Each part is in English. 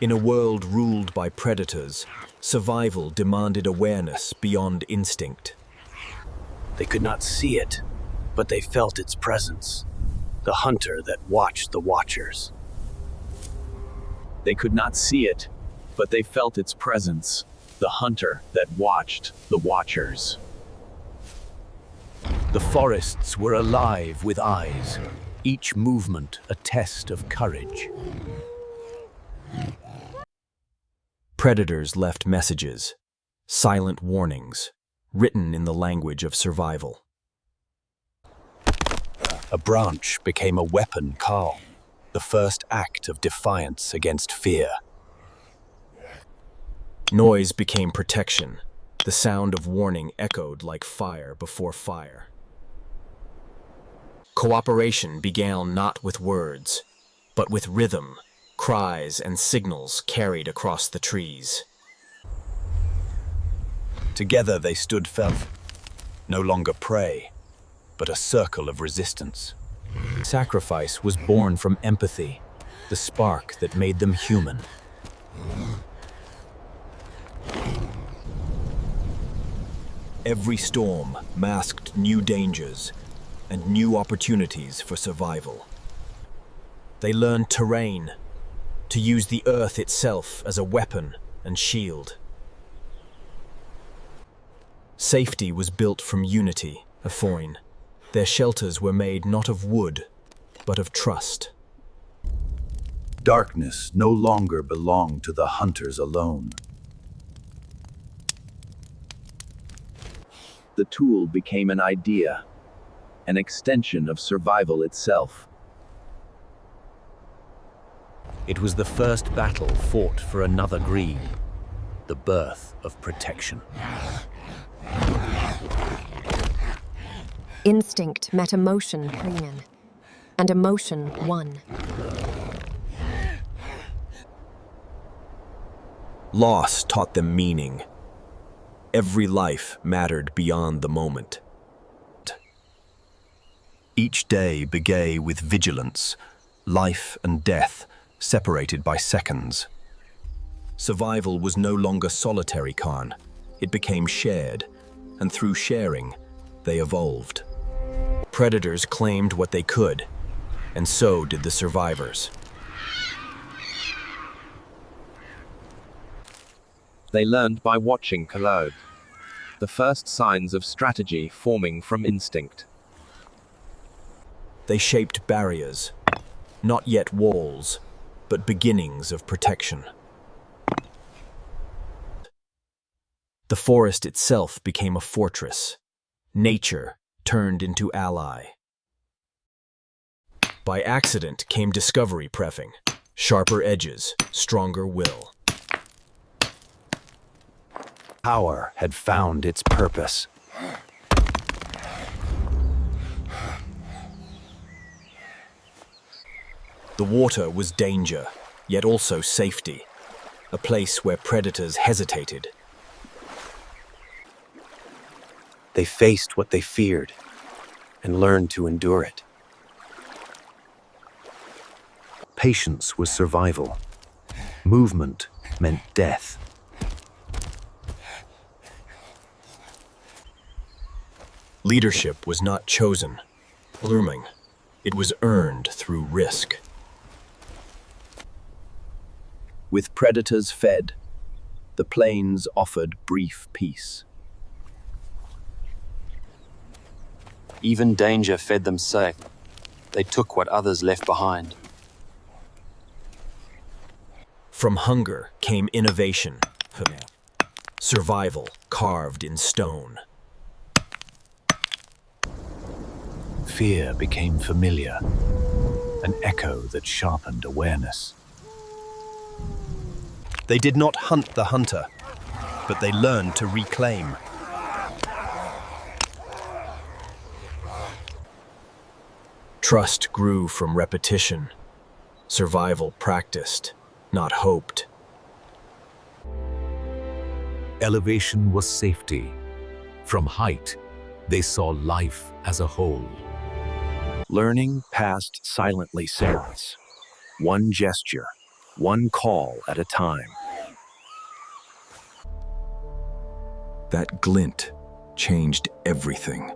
In a world ruled by predators, survival demanded awareness beyond instinct. They could not see it, but they felt its presence. The hunter that watched the watchers. They could not see it, but they felt its presence. The hunter that watched the watchers. The forests were alive with eyes, each movement a test of courage. Predators left messages, silent warnings, written in the language of survival. A branch became a weapon call, the first act of defiance against fear. Noise became protection. The sound of warning echoed like fire before fire. Cooperation began not with words, but with rhythm, cries and signals carried across the trees. Together they stood firm, no longer prey, but a circle of resistance. Sacrifice was born from empathy, the spark that made them human. Every storm masked new dangers and new opportunities for survival. They learned terrain, to use the earth itself as a weapon and shield. Safety was built from unity, a foin. Their shelters were made not of wood, but of trust. Darkness no longer belonged to the hunters alone. The tool became an idea, an extension of survival itself. It was the first battle fought for another green, the birth of protection. Instinct met emotion, Krian, and emotion won. Loss taught them meaning. Every life mattered beyond the moment. Each day began with vigilance, life and death separated by seconds. Survival was no longer solitary, Khan. It became shared, and through sharing, they evolved. Predators claimed what they could, and so did the survivors. They learned by watching collode. The first signs of strategy forming from instinct. They shaped barriers, not yet walls, but beginnings of protection. The forest itself became a fortress. Nature turned into ally. By accident came discovery prefing, sharper edges, stronger will. Power had found its purpose. The water was danger, yet also safety, a place where predators hesitated. They faced what they feared and learned to endure it. Patience was survival. Movement meant death. Leadership was not chosen, blooming. It was earned through risk. With predators fed, the plains offered brief peace. Even danger fed them safe. They took what others left behind. From hunger came innovation, survival carved in stone. Fear became familiar, an echo that sharpened awareness. They did not hunt the hunter, but they learned to reclaim. Trust grew from repetition, survival practiced, not hoped. Elevation was safety. From height, they saw life as a whole. Learning passed silently seconds. One gesture, one call at a time. That glint changed everything.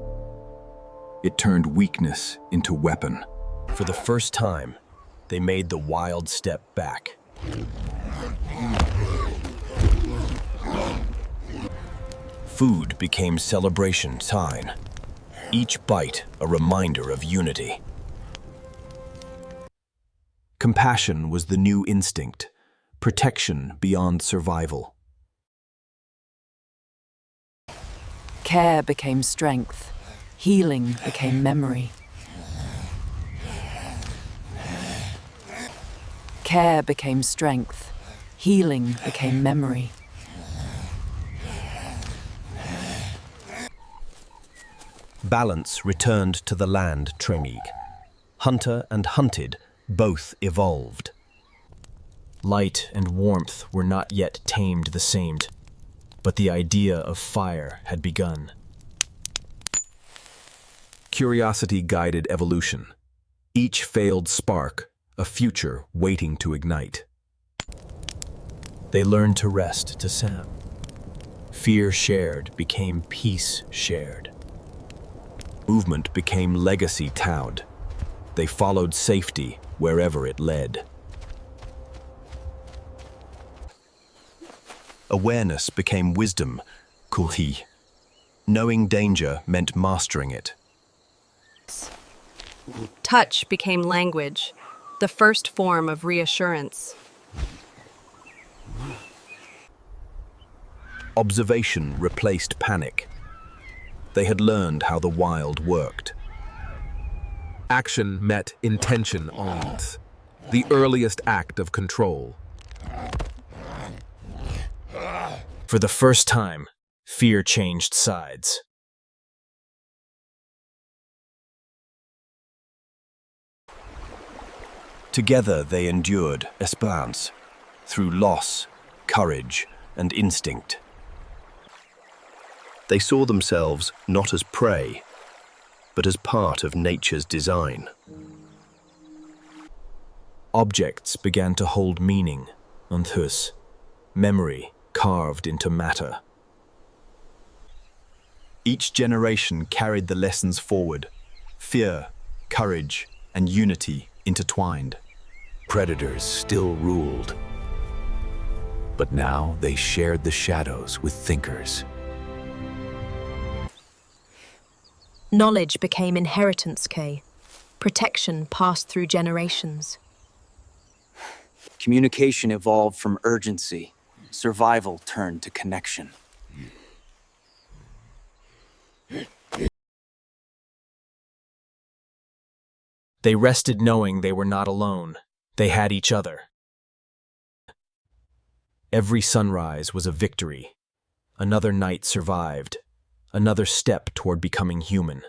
It turned weakness into weapon. For the first time, they made the wild step back. Food became celebration time. Each bite a reminder of unity. Compassion was the new instinct, protection beyond survival. Care became strength. Healing became memory. Care became strength. Healing became memory. Balance returned to the land Tremig. Hunter and hunted both evolved. Light and warmth were not yet tamed the same, but the idea of fire had begun. Curiosity guided evolution. Each failed spark, a future waiting to ignite. They learned to rest to sound. Fear shared became peace shared. Movement became legacy towed. They followed safety wherever it led. Awareness became wisdom, kulhi. Knowing danger meant mastering it. Touch became language, the first form of reassurance. Observation replaced panic. They had learned how the wild worked. Action met intention ons, the earliest act of control. For the first time, fear changed sides. Together they endured esperance, through loss, courage, and instinct. They saw themselves not as prey, but as part of nature's design. Objects began to hold meaning, unthus, memory carved into matter. Each generation carried the lessons forward, fear, courage, and unity intertwined. Predators still ruled, but now they shared the shadows with thinkers. Knowledge became inheritance, Kay. Protection passed through generations. Communication evolved from urgency. Survival turned to connection. They rested knowing they were not alone. They had each other. Every sunrise was a victory. Another night survived. Another step toward becoming human.